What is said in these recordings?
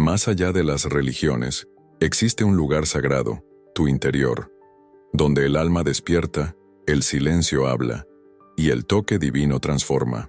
Más allá de las religiones, existe un lugar sagrado, tu interior, donde el alma despierta, el silencio habla, y el toque divino transforma.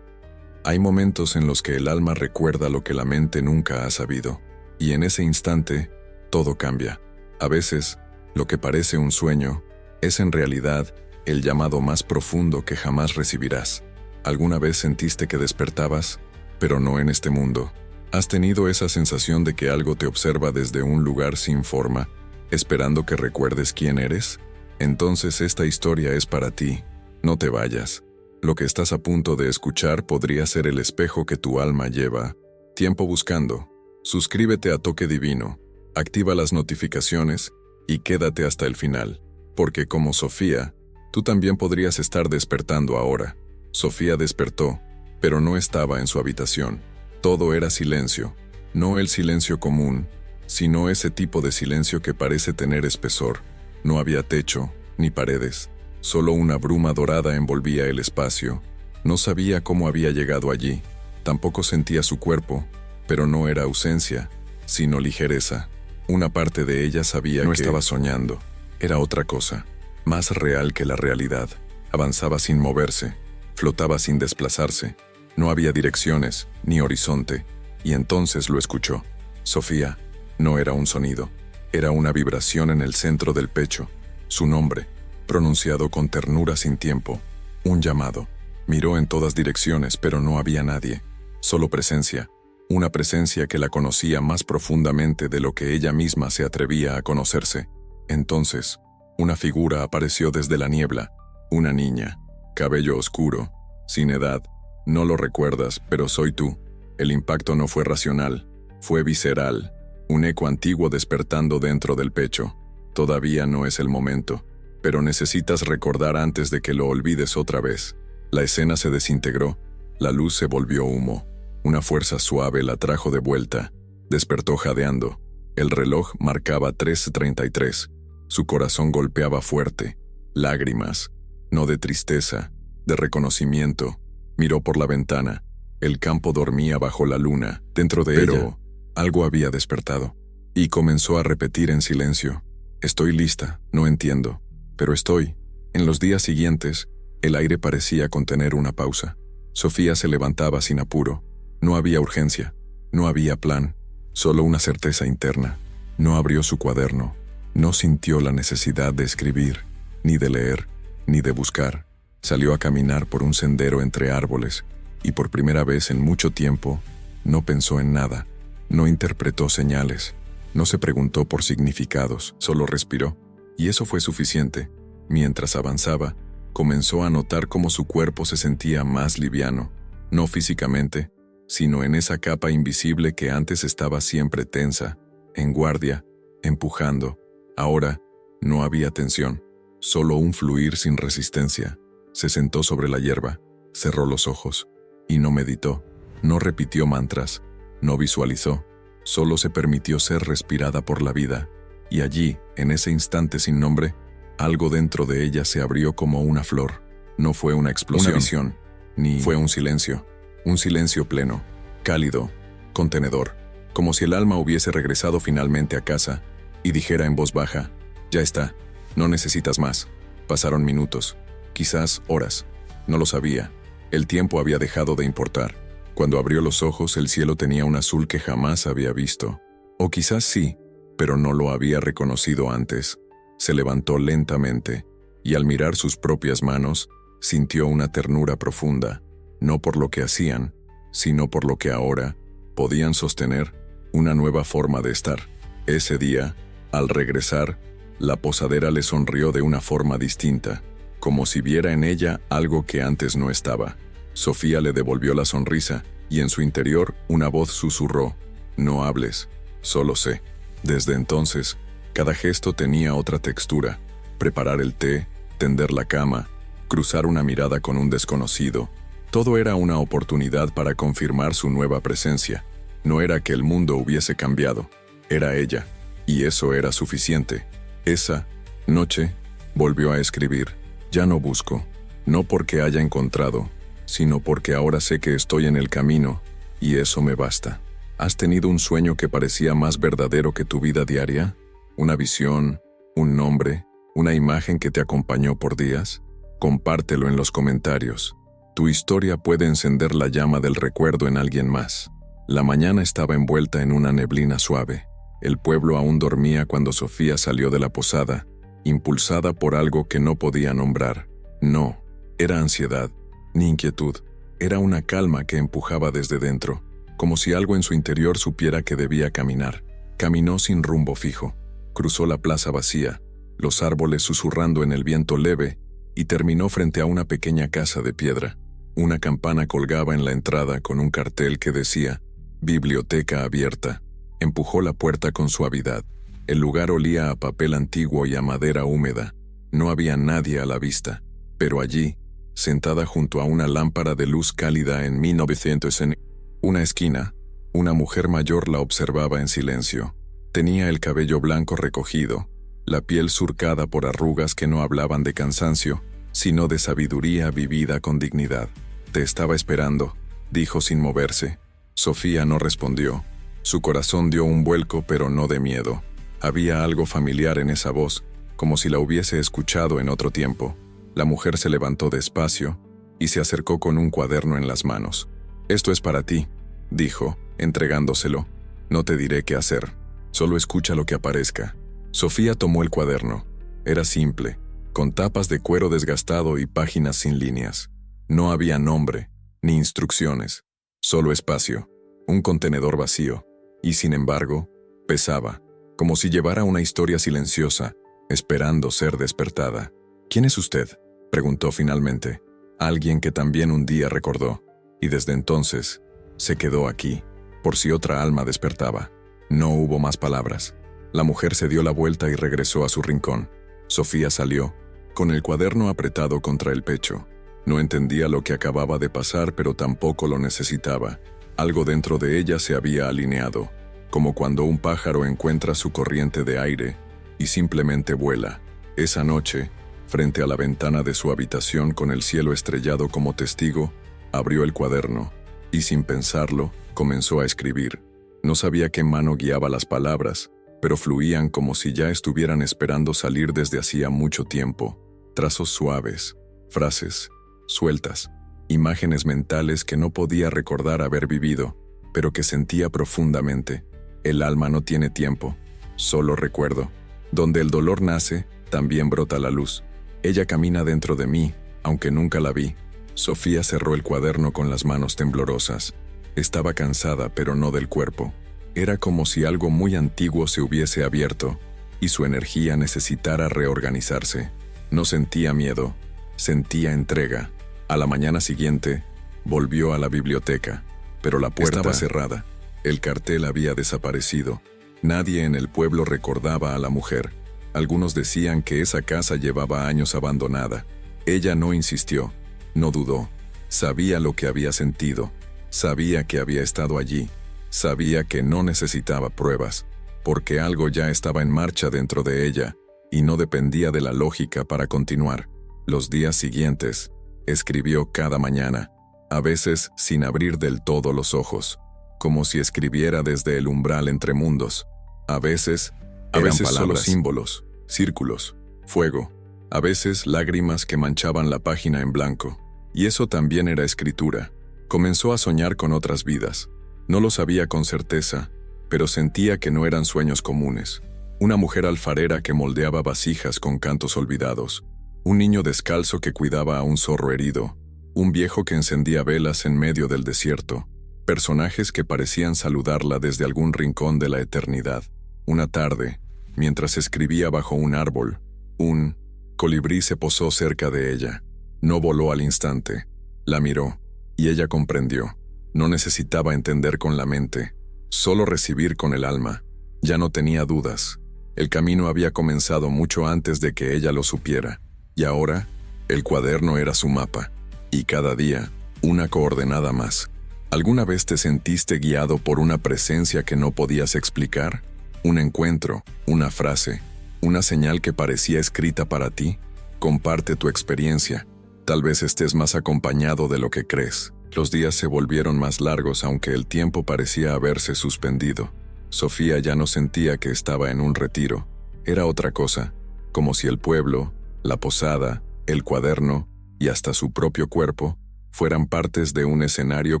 Hay momentos en los que el alma recuerda lo que la mente nunca ha sabido, y en ese instante, todo cambia. A veces, lo que parece un sueño, es en realidad el llamado más profundo que jamás recibirás. ¿Alguna vez sentiste que despertabas, pero no en este mundo? ¿Has tenido esa sensación de que algo te observa desde un lugar sin forma, esperando que recuerdes quién eres? Entonces esta historia es para ti. No te vayas. Lo que estás a punto de escuchar podría ser el espejo que tu alma lleva tiempo buscando. Suscríbete a Toque Divino, activa las notificaciones y quédate hasta el final, porque como Sofía, tú también podrías estar despertando ahora. Sofía despertó, pero no estaba en su habitación. Todo era silencio, no el silencio común, sino ese tipo de silencio que parece tener espesor. No había techo, ni paredes, solo una bruma dorada envolvía el espacio. No sabía cómo había llegado allí, tampoco sentía su cuerpo, pero no era ausencia, sino ligereza. Una parte de ella sabía que no estaba soñando, era otra cosa, más real que la realidad. Avanzaba sin moverse, flotaba sin desplazarse. No había direcciones, ni horizonte, y entonces lo escuchó. Sofía, no era un sonido, era una vibración en el centro del pecho. Su nombre, pronunciado con ternura sin tiempo, un llamado. Miró en todas direcciones, pero no había nadie, solo presencia, una presencia que la conocía más profundamente de lo que ella misma se atrevía a conocerse. Entonces, una figura apareció desde la niebla, una niña, cabello oscuro, sin edad. No lo recuerdas, pero soy tú. El impacto no fue racional, fue visceral, un eco antiguo despertando dentro del pecho. Todavía no es el momento, pero necesitas recordar antes de que lo olvides otra vez. La escena se desintegró, la luz se volvió humo. Una fuerza suave la trajo de vuelta. Despertó jadeando. El reloj marcaba 3:33. Su corazón golpeaba fuerte. Lágrimas, no de tristeza, de reconocimiento. Miró por la ventana. El campo dormía bajo la luna. Dentro de ella, algo había despertado. Y comenzó a repetir en silencio. Estoy lista, no entiendo, pero estoy. En los días siguientes, el aire parecía contener una pausa. Sofía se levantaba sin apuro. No había urgencia, no había plan, solo una certeza interna. No abrió su cuaderno, no sintió la necesidad de escribir, ni de leer, ni de buscar. Salió a caminar por un sendero entre árboles, y por primera vez en mucho tiempo, no pensó en nada, no interpretó señales, no se preguntó por significados, solo respiró, y eso fue suficiente. Mientras avanzaba, comenzó a notar cómo su cuerpo se sentía más liviano, no físicamente, sino en esa capa invisible que antes estaba siempre tensa, en guardia, empujando. Ahora, no había tensión, solo un fluir sin resistencia. Se sentó sobre la hierba, cerró los ojos, y no meditó, no repitió mantras, no visualizó, solo se permitió ser respirada por la vida, y allí, en ese instante sin nombre, algo dentro de ella se abrió como una flor. No fue una explosión, una visión, ni fue un silencio pleno, cálido, contenedor, como si el alma hubiese regresado finalmente a casa, y dijera en voz baja, ya está, no necesitas más. Pasaron minutos, quizás horas, no lo sabía. El tiempo había dejado de importar. Cuando abrió los ojos, el cielo tenía un azul que jamás había visto. O quizás sí, pero no lo había reconocido antes. Se levantó lentamente, y al mirar sus propias manos, sintió una ternura profunda, no por lo que hacían, sino por lo que ahora podían sostener, una nueva forma de estar. Ese día, al regresar, la posadera le sonrió de una forma distinta, como si viera en ella algo que antes no estaba. Sofía le devolvió la sonrisa, y en su interior una voz susurró, no hables, solo sé. Desde entonces, cada gesto tenía otra textura. Preparar el té, tender la cama, cruzar una mirada con un desconocido. Todo era una oportunidad para confirmar su nueva presencia. No era que el mundo hubiese cambiado, era ella, y eso era suficiente. Esa noche, volvió a escribir. Ya no busco, No porque haya encontrado, sino porque ahora sé que estoy en el camino, y eso me basta. ¿Has tenido un sueño que parecía más verdadero que tu vida diaria? ¿Una visión, un nombre, una imagen que te acompañó por días? Compártelo en los comentarios. Tu historia puede encender la llama del recuerdo en alguien más. La mañana estaba envuelta en una neblina suave. El pueblo aún dormía cuando Sofía salió de la posada, impulsada por algo que no podía nombrar. No, era ansiedad, ni inquietud. Era una calma que empujaba desde dentro, como si algo en su interior supiera que debía caminar. Caminó sin rumbo fijo. Cruzó la plaza vacía, los árboles susurrando en el viento leve, y terminó frente a una pequeña casa de piedra. Una campana colgaba en la entrada con un cartel que decía «Biblioteca abierta». Empujó la puerta con suavidad. El lugar olía a papel antiguo y a madera húmeda. No había nadie a la vista, pero allí, sentada junto a una lámpara de luz cálida en 1900 en una esquina, una mujer mayor la observaba en silencio. Tenía el cabello blanco recogido, la piel surcada por arrugas que no hablaban de cansancio, sino de sabiduría vivida con dignidad. «Te estaba esperando», dijo sin moverse. Sofía no respondió. Su corazón dio un vuelco, pero no de miedo. Había algo familiar en esa voz, como si la hubiese escuchado en otro tiempo. La mujer se levantó despacio y se acercó con un cuaderno en las manos. «Esto es para ti», dijo, entregándoselo. «No te diré qué hacer. Solo escucha lo que aparezca». Sofía tomó el cuaderno. Era simple, con tapas de cuero desgastado y páginas sin líneas. No había nombre, ni instrucciones, solo espacio, un contenedor vacío, y sin embargo, pesaba, como si llevara una historia silenciosa, esperando ser despertada. «¿Quién es usted?», preguntó finalmente. Alguien que también un día recordó, y desde entonces se quedó aquí, por si otra alma despertaba. No hubo más palabras. La mujer se dio la vuelta y regresó a su rincón. Sofía salió, con el cuaderno apretado contra el pecho. No entendía lo que acababa de pasar, pero tampoco lo necesitaba. Algo dentro de ella se había alineado, como cuando un pájaro encuentra su corriente de aire y simplemente vuela. Esa noche, frente a la ventana de su habitación con el cielo estrellado como testigo, abrió el cuaderno y, sin pensarlo, comenzó a escribir. No sabía qué mano guiaba las palabras, pero fluían como si ya estuvieran esperando salir desde hacía mucho tiempo. Trazos suaves, frases sueltas, imágenes mentales que no podía recordar haber vivido, pero que sentía profundamente. El alma no tiene tiempo, solo recuerdo. Donde el dolor nace, también brota la luz. Ella camina dentro de mí, aunque nunca la vi. Sofía cerró el cuaderno con las manos temblorosas. Estaba cansada, pero no del cuerpo. Era como si algo muy antiguo se hubiese abierto, y su energía necesitara reorganizarse. No sentía miedo, sentía entrega. A la mañana siguiente, volvió a la biblioteca, pero la puerta estaba cerrada. El cartel había desaparecido. Nadie en el pueblo recordaba a la mujer. Algunos decían que esa casa llevaba años abandonada. Ella no insistió, no dudó. Sabía lo que había sentido. Sabía que había estado allí. Sabía que no necesitaba pruebas, porque algo ya estaba en marcha dentro de ella, y no dependía de la lógica para continuar. Los días siguientes, escribió cada mañana, a veces sin abrir del todo los ojos, como si escribiera desde el umbral entre mundos. A veces palabras, solo símbolos, círculos, fuego, a veces lágrimas que manchaban la página en blanco. Y eso también era escritura. Comenzó a soñar con otras vidas. No lo sabía con certeza, pero sentía que no eran sueños comunes. Una mujer alfarera que moldeaba vasijas con cantos olvidados. Un niño descalzo que cuidaba a un zorro herido. Un viejo que encendía velas en medio del desierto. Personajes que parecían saludarla desde algún rincón de la eternidad. Una tarde, mientras escribía bajo un árbol, un colibrí se posó cerca de ella. No voló al instante. La miró, y ella comprendió. No necesitaba entender con la mente, solo recibir con el alma. Ya no tenía dudas. El camino había comenzado mucho antes de que ella lo supiera. Y ahora, el cuaderno era su mapa. Y cada día, una coordenada más. ¿Alguna vez te sentiste guiado por una presencia que no podías explicar? ¿Un encuentro, una frase, una señal que parecía escrita para ti? Comparte tu experiencia. Tal vez estés más acompañado de lo que crees. Los días se volvieron más largos aunque el tiempo parecía haberse suspendido. Sofía ya no sentía que estaba en un retiro. Era otra cosa, como si el pueblo, la posada, el cuaderno y hasta su propio cuerpo fueran partes de un escenario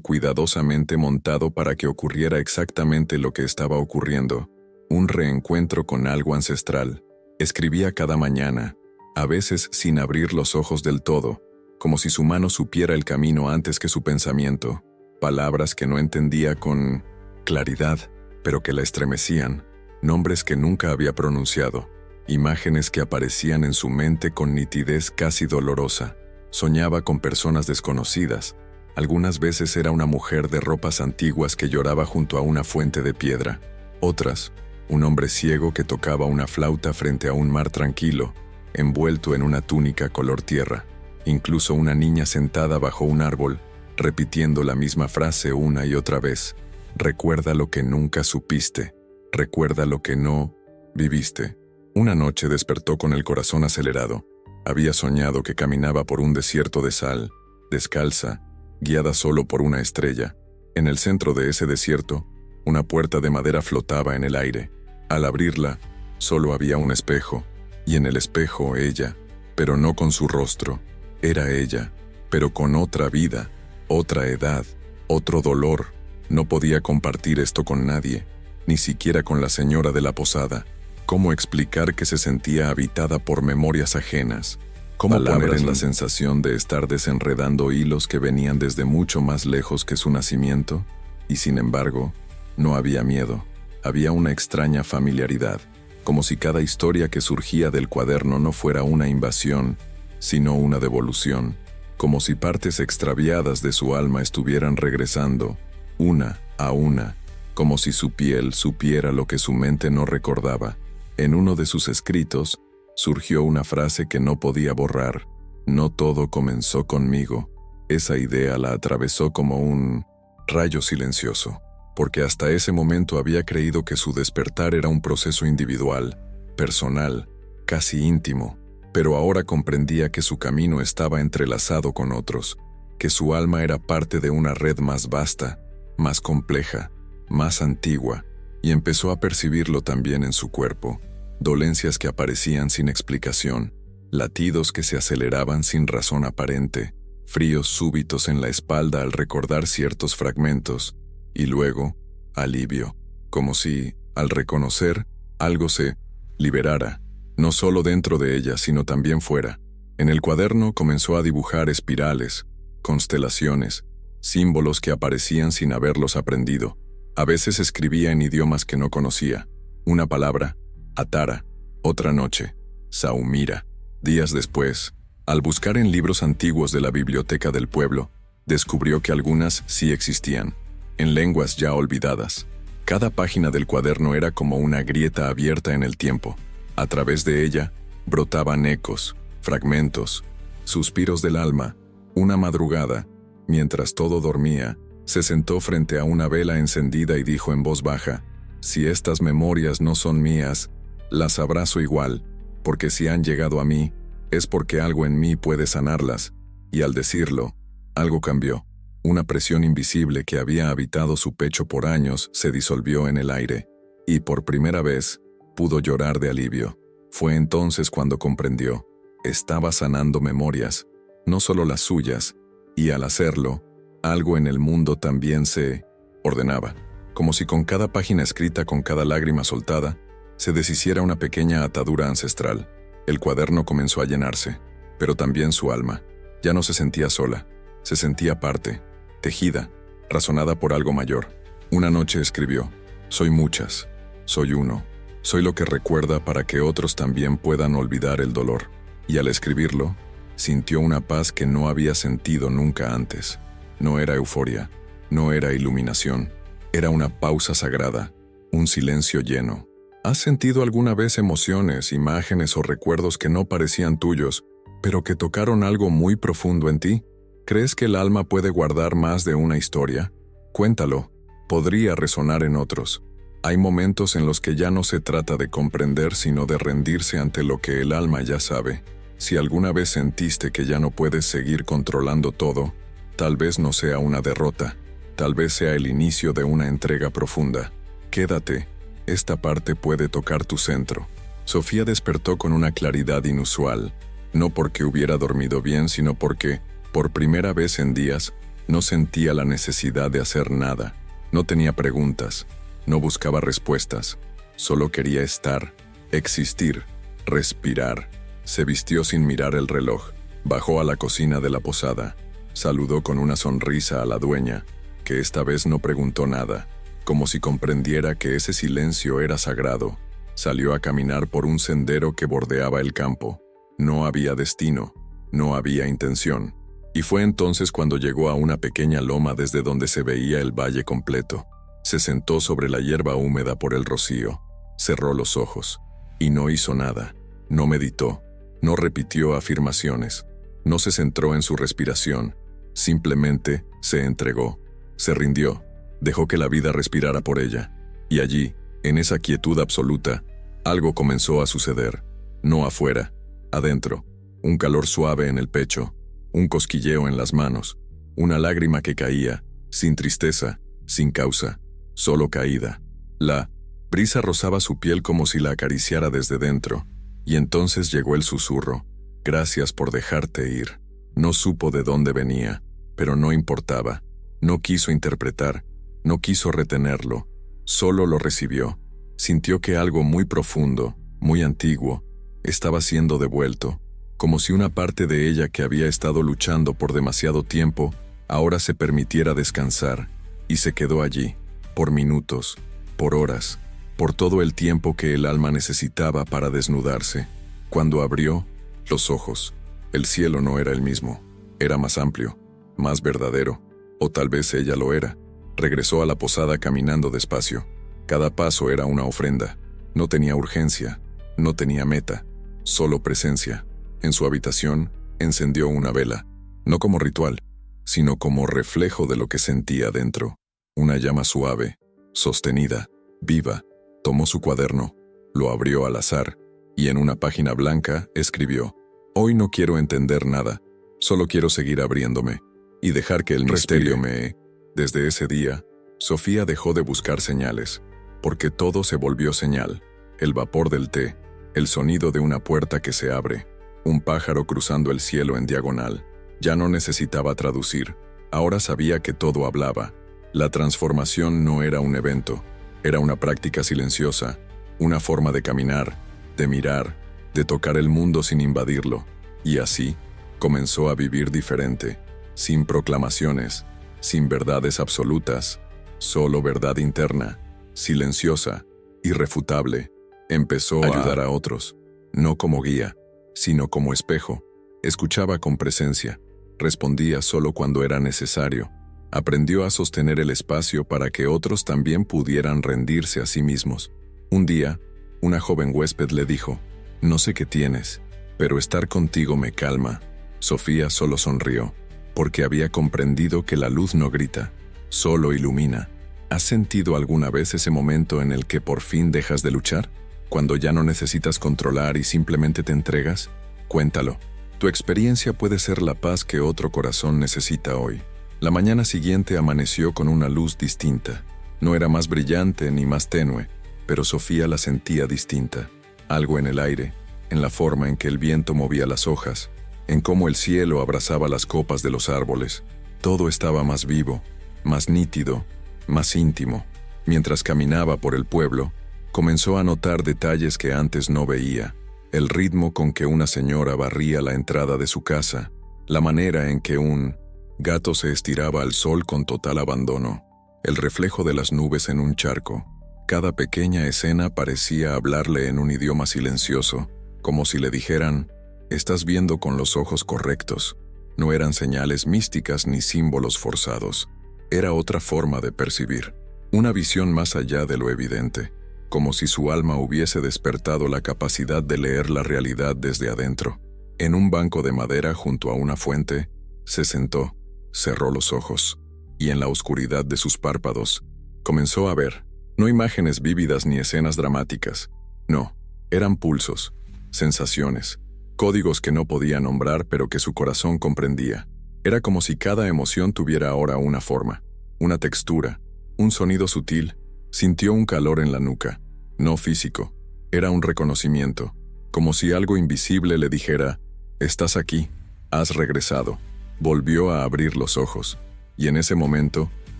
cuidadosamente montado para que ocurriera exactamente lo que estaba ocurriendo, un reencuentro con algo ancestral. Escribía cada mañana, a veces sin abrir los ojos del todo, como si su mano supiera el camino antes que su pensamiento, palabras que no entendía con claridad, pero que la estremecían, nombres que nunca había pronunciado, imágenes que aparecían en su mente con nitidez casi dolorosa. Soñaba con personas desconocidas. Algunas veces era una mujer de ropas antiguas que lloraba junto a una fuente de piedra. Otras, un hombre ciego que tocaba una flauta frente a un mar tranquilo, envuelto en una túnica color tierra. Incluso una niña sentada bajo un árbol, repitiendo la misma frase una y otra vez. Recuerda lo que nunca supiste. Recuerda lo que no viviste. Una noche despertó con el corazón acelerado. Había soñado que caminaba por un desierto de sal, descalza, guiada solo por una estrella. En el centro de ese desierto, una puerta de madera flotaba en el aire. Al abrirla, solo había un espejo, y en el espejo ella, pero no con su rostro. Era ella, pero con otra vida, otra edad, otro dolor. No podía compartir esto con nadie, ni siquiera con la señora de la posada. ¿Cómo explicar que se sentía habitada por memorias ajenas? ¿Cómo poner en la sensación de estar desenredando hilos que venían desde mucho más lejos que su nacimiento? Y sin embargo, no había miedo. Había una extraña familiaridad, como si cada historia que surgía del cuaderno no fuera una invasión, sino una devolución, como si partes extraviadas de su alma estuvieran regresando, una a una, como si su piel supiera lo que su mente no recordaba. En uno de sus escritos, surgió una frase que no podía borrar: no todo comenzó conmigo. Esa idea la atravesó como un rayo silencioso, porque hasta ese momento había creído que su despertar era un proceso individual, personal, casi íntimo, pero ahora comprendía que su camino estaba entrelazado con otros, que su alma era parte de una red más vasta, más compleja, más antigua, y empezó a percibirlo también en su cuerpo. Dolencias que aparecían sin explicación, latidos que se aceleraban sin razón aparente, fríos súbitos en la espalda al recordar ciertos fragmentos, y luego, alivio, como si, al reconocer, algo se liberara, no solo dentro de ella, sino también fuera. En el cuaderno comenzó a dibujar espirales, constelaciones, símbolos que aparecían sin haberlos aprendido. A veces escribía en idiomas que no conocía. Una palabra, Atara; otra noche, Saumira. Días después, al buscar en libros antiguos de la biblioteca del pueblo, descubrió que algunas sí existían, en lenguas ya olvidadas. Cada página del cuaderno era como una grieta abierta en el tiempo. A través de ella, brotaban ecos, fragmentos, suspiros del alma. Una madrugada, mientras todo dormía, se sentó frente a una vela encendida y dijo en voz baja: si estas memorias no son mías, las abrazo igual, porque si han llegado a mí, es porque algo en mí puede sanarlas. Y al decirlo, algo cambió. Una presión invisible que había habitado su pecho por años se disolvió en el aire, y por primera vez, pudo llorar de alivio. Fue entonces cuando comprendió. Estaba sanando memorias, no solo las suyas, y al hacerlo, algo en el mundo también se ordenaba, como si con cada página escrita, con cada lágrima soltada, se deshiciera una pequeña atadura ancestral. El cuaderno comenzó a llenarse, pero también su alma. Ya no se sentía sola, se sentía parte, tejida, razonada por algo mayor. Una noche escribió: soy muchas, soy uno, soy lo que recuerda para que otros también puedan olvidar el dolor. Y al escribirlo, sintió una paz que no había sentido nunca antes. No era euforia, no era iluminación, era una pausa sagrada, un silencio lleno. ¿Has sentido alguna vez emociones, imágenes o recuerdos que no parecían tuyos, pero que tocaron algo muy profundo en ti? ¿Crees que el alma puede guardar más de una historia? Cuéntalo, podría resonar en otros. Hay momentos en los que ya no se trata de comprender, sino de rendirse ante lo que el alma ya sabe. Si alguna vez sentiste que ya no puedes seguir controlando todo, tal vez no sea una derrota, tal vez sea el inicio de una entrega profunda. Quédate, esta parte puede tocar tu centro. Sofía despertó con una claridad inusual, no porque hubiera dormido bien, sino porque, por primera vez en días, no sentía la necesidad de hacer nada. No tenía preguntas, no buscaba respuestas, solo quería estar, existir, respirar. Se vistió sin mirar el reloj, bajó a la cocina de la posada, saludó con una sonrisa a la dueña, que esta vez no preguntó nada, como si comprendiera que ese silencio era sagrado. Salió a caminar por un sendero que bordeaba el campo. No había destino, no había intención. Y fue entonces cuando llegó a una pequeña loma desde donde se veía el valle completo. Se sentó sobre la hierba húmeda por el rocío, cerró los ojos, y no hizo nada. No meditó, no repitió afirmaciones, no se centró en su respiración, simplemente se entregó, se rindió, dejó que la vida respirara por ella. Y allí, en esa quietud absoluta, algo comenzó a suceder, no afuera, adentro, un calor suave en el pecho, un cosquilleo en las manos, una lágrima que caía, sin tristeza, sin causa, solo caída. La brisa rozaba su piel como si la acariciara desde dentro, y entonces llegó el susurro: «Gracias por dejarte ir». No supo de dónde venía, pero no importaba, no quiso interpretar, no quiso retenerlo, solo lo recibió. Sintió que algo muy profundo, muy antiguo, estaba siendo devuelto, como si una parte de ella que había estado luchando por demasiado tiempo, ahora se permitiera descansar, y se quedó allí, por minutos, por horas, por todo el tiempo que el alma necesitaba para desnudarse. Cuando abrió los ojos, el cielo no era el mismo, era más amplio, más verdadero, o tal vez ella lo era. Regresó a la posada caminando despacio. Cada paso era una ofrenda. No tenía urgencia, no tenía meta, solo presencia. En su habitación, encendió una vela, no como ritual, sino como reflejo de lo que sentía dentro. Una llama suave, sostenida, viva. Tomó su cuaderno, lo abrió al azar, y en una página blanca escribió: «Hoy no quiero entender nada, solo quiero seguir abriéndome, y dejar que el misterio me...». Desde ese día, Sofía dejó de buscar señales, porque todo se volvió señal: el vapor del té, el sonido de una puerta que se abre, un pájaro cruzando el cielo en diagonal. Ya no necesitaba traducir, ahora sabía que todo hablaba. La transformación no era un evento, era una práctica silenciosa, una forma de caminar, de mirar, de tocar el mundo sin invadirlo. Y así, comenzó a vivir diferente, sin proclamaciones, sin verdades absolutas, solo verdad interna, silenciosa, irrefutable. Empezó a ayudar a otros, no como guía, sino como espejo. Escuchaba con presencia, respondía solo cuando era necesario. Aprendió a sostener el espacio para que otros también pudieran rendirse a sí mismos. Un día, una joven huésped le dijo: «No sé qué tienes, pero estar contigo me calma». Sofía solo sonrió, porque había comprendido que la luz no grita, solo ilumina. ¿Has sentido alguna vez ese momento en el que por fin dejas de luchar? Cuando ya no necesitas controlar y simplemente te entregas. Cuéntalo. Tu experiencia puede ser la paz que otro corazón necesita hoy. La mañana siguiente amaneció con una luz distinta. No era más brillante ni más tenue, pero Sofía la sentía distinta. Algo en el aire, en la forma en que el viento movía las hojas, en cómo el cielo abrazaba las copas de los árboles. Todo estaba más vivo, más nítido, más íntimo. Mientras caminaba por el pueblo, comenzó a notar detalles que antes no veía: el ritmo con que una señora barría la entrada de su casa, la manera en que un gato se estiraba al sol con total abandono, el reflejo de las nubes en un charco. Cada pequeña escena parecía hablarle en un idioma silencioso, como si le dijeran: «Estás viendo con los ojos correctos». No eran señales místicas ni símbolos forzados. Era otra forma de percibir, una visión más allá de lo evidente, como si su alma hubiese despertado la capacidad de leer la realidad desde adentro. En un banco de madera junto a una fuente, se sentó, cerró los ojos, y en la oscuridad de sus párpados, comenzó a ver, no imágenes vívidas ni escenas dramáticas, no, eran pulsos, sensaciones, códigos que no podía nombrar pero que su corazón comprendía. Era como si cada emoción tuviera ahora una forma, una textura, un sonido sutil. Sintió un calor en la nuca, no físico, era un reconocimiento, como si algo invisible le dijera: «Estás aquí, has regresado». Volvió a abrir los ojos, y en ese momento,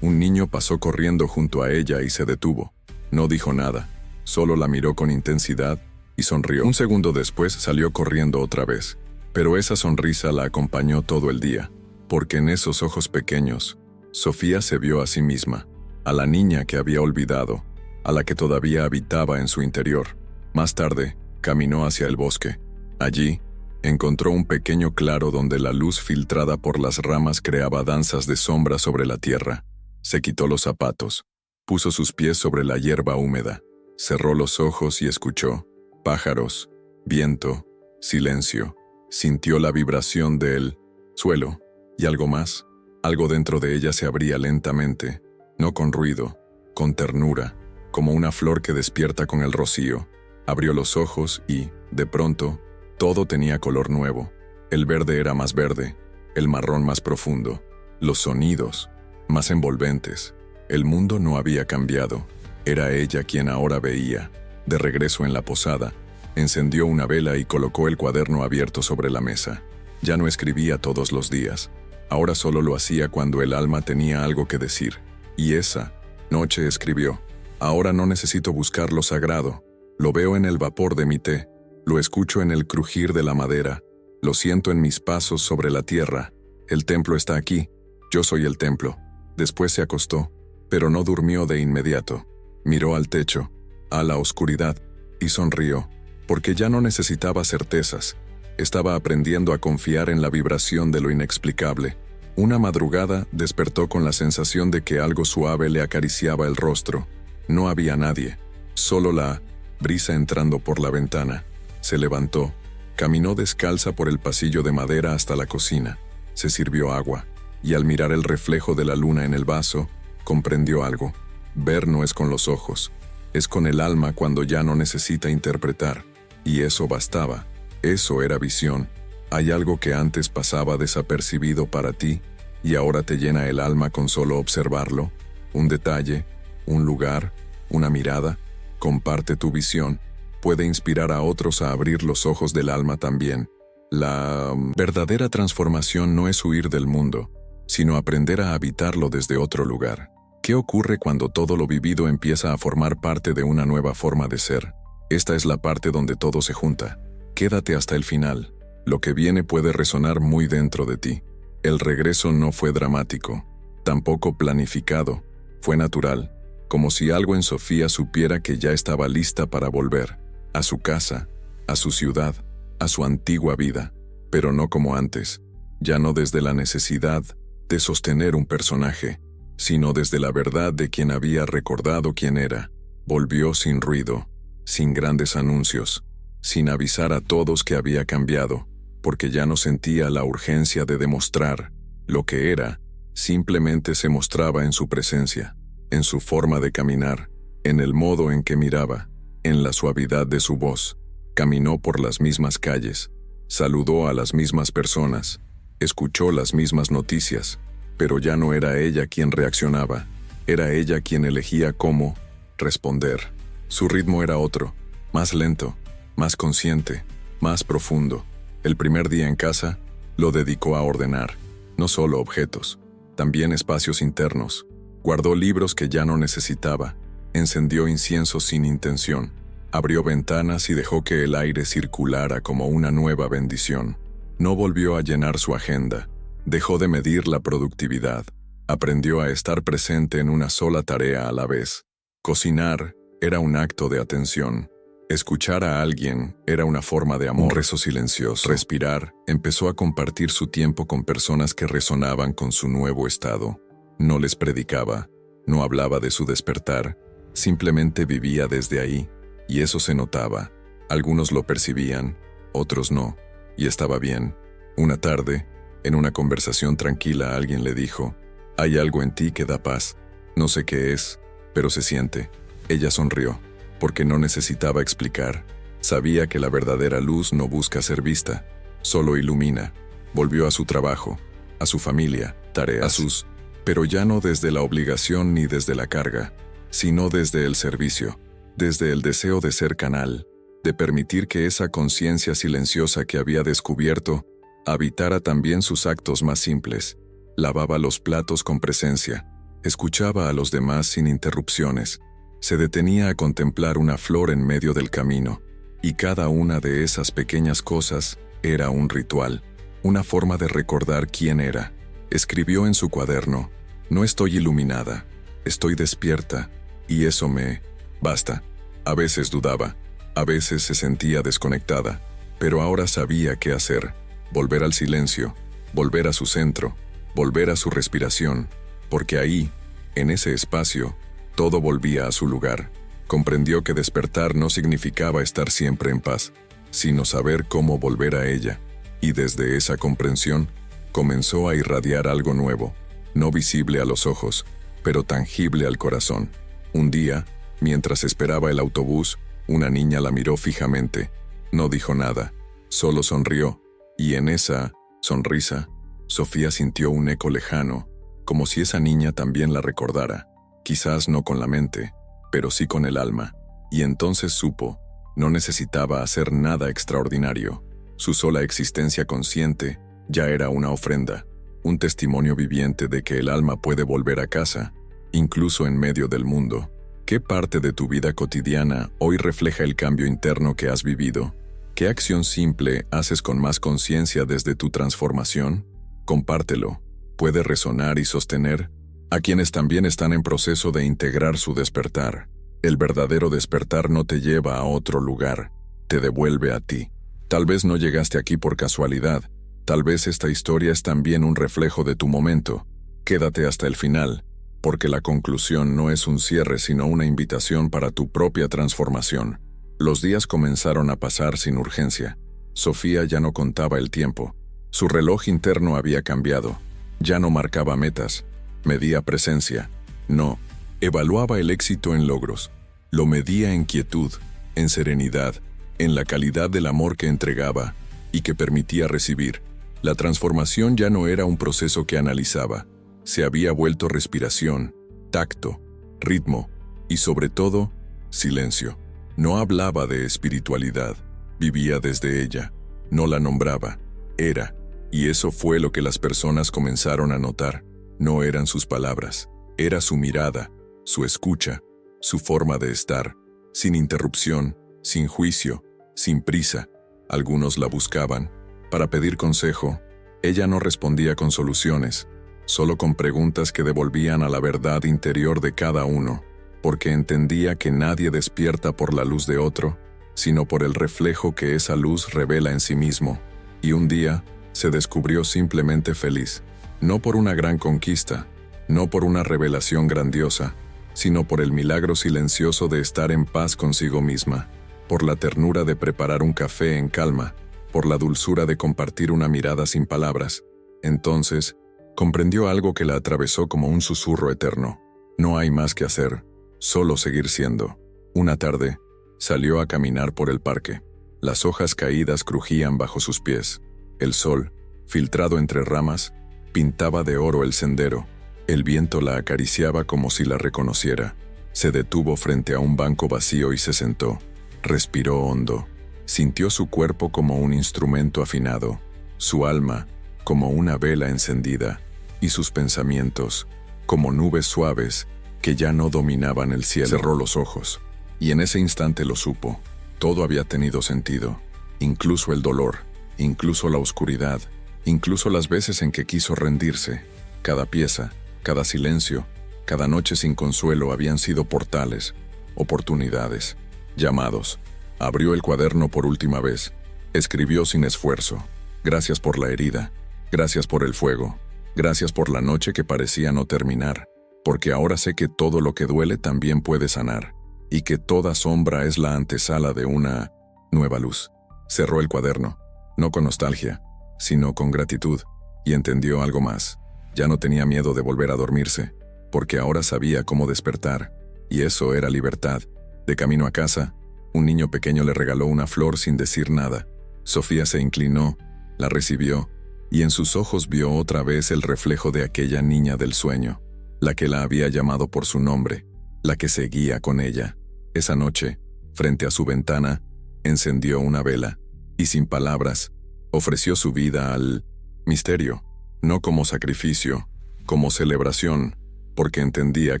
un niño pasó corriendo junto a ella y se detuvo. No dijo nada, solo la miró con intensidad y sonrió. Un segundo después salió corriendo otra vez, pero esa sonrisa la acompañó todo el día, porque en esos ojos pequeños, Sofía se vio a sí misma, a la niña que había olvidado, a la que todavía habitaba en su interior. Más tarde, caminó hacia el bosque. Allí, encontró un pequeño claro donde la luz filtrada por las ramas creaba danzas de sombra sobre la tierra. Se quitó los zapatos, puso sus pies sobre la hierba húmeda, cerró los ojos y escuchó pájaros, viento, silencio. Sintió la vibración del suelo y algo más. Algo dentro de ella se abría lentamente, no con ruido, con ternura, como una flor que despierta con el rocío. Abrió los ojos y, de pronto, todo tenía color nuevo. El verde era más verde, el marrón más profundo, los sonidos más envolventes. El mundo no había cambiado. Era ella quien ahora veía. De regreso en la posada, encendió una vela y colocó el cuaderno abierto sobre la mesa. Ya no escribía todos los días. Ahora solo lo hacía cuando el alma tenía algo que decir. Y esa noche escribió: «Ahora no necesito buscar lo sagrado. Lo veo en el vapor de mi té. Lo escucho en el crujir de la madera. Lo siento en mis pasos sobre la tierra. El templo está aquí. Yo soy el templo». Después se acostó, pero no durmió de inmediato. Miró al techo, a la oscuridad, y sonrió, porque ya no necesitaba certezas. Estaba aprendiendo a confiar en la vibración de lo inexplicable. Una madrugada despertó con la sensación de que algo suave le acariciaba el rostro. No había nadie, solo la brisa entrando por la ventana. Se levantó, caminó descalza por el pasillo de madera hasta la cocina. Se sirvió agua, y al mirar el reflejo de la luna en el vaso, comprendió algo. Ver no es con los ojos, es con el alma cuando ya no necesita interpretar. Y eso bastaba, eso era visión. Hay algo que antes pasaba desapercibido para ti, y ahora te llena el alma con solo observarlo. Un detalle, un lugar, una mirada. Comparte tu visión. Puede inspirar a otros a abrir los ojos del alma también. La verdadera transformación no es huir del mundo, sino aprender a habitarlo desde otro lugar. ¿Qué ocurre cuando todo lo vivido empieza a formar parte de una nueva forma de ser? Esta es la parte donde todo se junta. Quédate hasta el final. Lo que viene puede resonar muy dentro de ti. El regreso no fue dramático, tampoco planificado. Fue natural, como si algo en Sofía supiera que ya estaba lista para volver. A su casa, a su ciudad, a su antigua vida. Pero no como antes. Ya no desde la necesidad de sostener un personaje, sino desde la verdad de quien había recordado quién era. Volvió sin ruido, sin grandes anuncios, sin avisar a todos que había cambiado, porque ya no sentía la urgencia de demostrar lo que era. Simplemente se mostraba en su presencia, en su forma de caminar, en el modo en que miraba, en la suavidad de su voz. Caminó por las mismas calles, saludó a las mismas personas, escuchó las mismas noticias, pero ya no era ella quien reaccionaba, era ella quien elegía cómo responder. Su ritmo era otro, más lento, más consciente, más profundo. El primer día en casa lo dedicó a ordenar, no solo objetos, también espacios internos. Guardó libros que ya no necesitaba, encendió incienso sin intención, abrió ventanas y dejó que el aire circulara como una nueva bendición. No volvió a llenar su agenda, dejó de medir la productividad, aprendió a estar presente en una sola tarea a la vez. Cocinar era un acto de atención. Escuchar a alguien era una forma de amor. Un rezo silencioso. Respirar. Empezó a compartir su tiempo con personas que resonaban con su nuevo estado. No les predicaba, no hablaba de su despertar, simplemente vivía desde ahí, y eso se notaba. Algunos lo percibían, otros no, y estaba bien. Una tarde, en una conversación tranquila, alguien le dijo: «Hay algo en ti que da paz. No sé qué es, pero se siente». Ella sonrió, porque no necesitaba explicar. Sabía que la verdadera luz no busca ser vista, solo ilumina. Volvió a su trabajo, a su familia, tareas, pero ya no desde la obligación ni desde la carga, sino desde el servicio, desde el deseo de ser canal, de permitir que esa conciencia silenciosa que había descubierto habitara también sus actos más simples. Lavaba los platos con presencia, escuchaba a los demás sin interrupciones, se detenía a contemplar una flor en medio del camino, y cada una de esas pequeñas cosas era un ritual, una forma de recordar quién era. Escribió en su cuaderno: no estoy iluminada, estoy despierta, y eso me basta. A veces dudaba, a veces se sentía desconectada, pero ahora sabía qué hacer: volver al silencio, volver a su centro, volver a su respiración, porque ahí, en ese espacio, todo volvía a su lugar. Comprendió que despertar no significaba estar siempre en paz, sino saber cómo volver a ella, y desde esa comprensión, comenzó a irradiar algo nuevo, no visible a los ojos, pero tangible al corazón. Un día, mientras esperaba el autobús, una niña la miró fijamente. No dijo nada, solo sonrió, y en esa sonrisa, Sofía sintió un eco lejano, como si esa niña también la recordara, quizás no con la mente, pero sí con el alma, y entonces supo, no necesitaba hacer nada extraordinario. Su sola existencia consciente ya era una ofrenda, un testimonio viviente de que el alma puede volver a casa, incluso en medio del mundo. ¿Qué parte de tu vida cotidiana hoy refleja el cambio interno que has vivido? ¿Qué acción simple haces con más conciencia desde tu transformación? Compártelo. Puede resonar y sostener a quienes también están en proceso de integrar su despertar. El verdadero despertar no te lleva a otro lugar, te devuelve a ti. Tal vez no llegaste aquí por casualidad, tal vez esta historia es también un reflejo de tu momento. Quédate hasta el final, porque la conclusión no es un cierre sino una invitación para tu propia transformación. Los días comenzaron a pasar sin urgencia. Sofía ya no contaba el tiempo. Su reloj interno había cambiado. Ya no marcaba metas, medía presencia. No, evaluaba el éxito en logros. Lo medía en quietud, en serenidad, en la calidad del amor que entregaba y que permitía recibir. La transformación ya no era un proceso que analizaba. Se había vuelto respiración, tacto, ritmo y sobre todo, silencio. No hablaba de espiritualidad, vivía desde ella. No la nombraba, era. Y eso fue lo que las personas comenzaron a notar. No eran sus palabras, era su mirada, su escucha, su forma de estar, sin interrupción, sin juicio, sin prisa. Algunos la buscaban para pedir consejo. Ella no respondía con soluciones, solo con preguntas que devolvían a la verdad interior de cada uno, porque entendía que nadie despierta por la luz de otro, sino por el reflejo que esa luz revela en sí mismo. Y un día, se descubrió simplemente feliz, no por una gran conquista, no por una revelación grandiosa, sino por el milagro silencioso de estar en paz consigo misma, por la ternura de preparar un café en calma, por la dulzura de compartir una mirada sin palabras. Entonces, comprendió algo que la atravesó como un susurro eterno. No hay más que hacer, solo seguir siendo. Una tarde, salió a caminar por el parque. Las hojas caídas crujían bajo sus pies. El sol, filtrado entre ramas, pintaba de oro el sendero. El viento la acariciaba como si la reconociera. Se detuvo frente a un banco vacío y se sentó. Respiró hondo. Sintió su cuerpo como un instrumento afinado, su alma como una vela encendida, y sus pensamientos como nubes suaves que ya no dominaban el cielo. Cerró los ojos, y en ese instante lo supo. Todo había tenido sentido, incluso el dolor, incluso la oscuridad, incluso las veces en que quiso rendirse. Cada pieza, cada silencio, cada noche sin consuelo habían sido portales, oportunidades, llamados. Abrió el cuaderno por última vez. Escribió sin esfuerzo. Gracias por la herida. Gracias por el fuego. Gracias por la noche que parecía no terminar. Porque ahora sé que todo lo que duele también puede sanar. Y que toda sombra es la antesala de una nueva luz. Cerró el cuaderno, no con nostalgia, sino con gratitud. Y entendió algo más. Ya no tenía miedo de volver a dormirse, porque ahora sabía cómo despertar. Y eso era libertad. De camino a casa, Un niño pequeño le regaló una flor sin decir nada. Sofía se inclinó, la recibió, y en sus ojos vio otra vez el reflejo de aquella niña del sueño, la que la había llamado por su nombre, la que seguía con ella. Esa noche, frente a su ventana, encendió una vela, y sin palabras, ofreció su vida al misterio, no como sacrificio, como celebración, porque entendía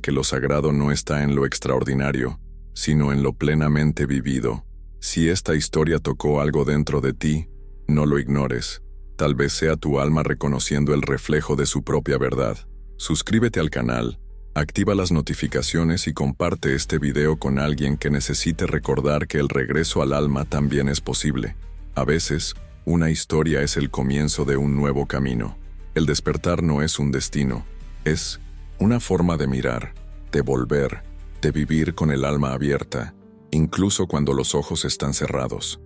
que lo sagrado no está en lo extraordinario, sino en lo plenamente vivido. Si esta historia tocó algo dentro de ti, no lo ignores. Tal vez sea tu alma reconociendo el reflejo de su propia verdad. Suscríbete al canal, activa las notificaciones y comparte este video con alguien que necesite recordar que el regreso al alma también es posible. A veces, una historia es el comienzo de un nuevo camino. El despertar no es un destino, es una forma de mirar, de volver, de vivir con el alma abierta, incluso cuando los ojos están cerrados.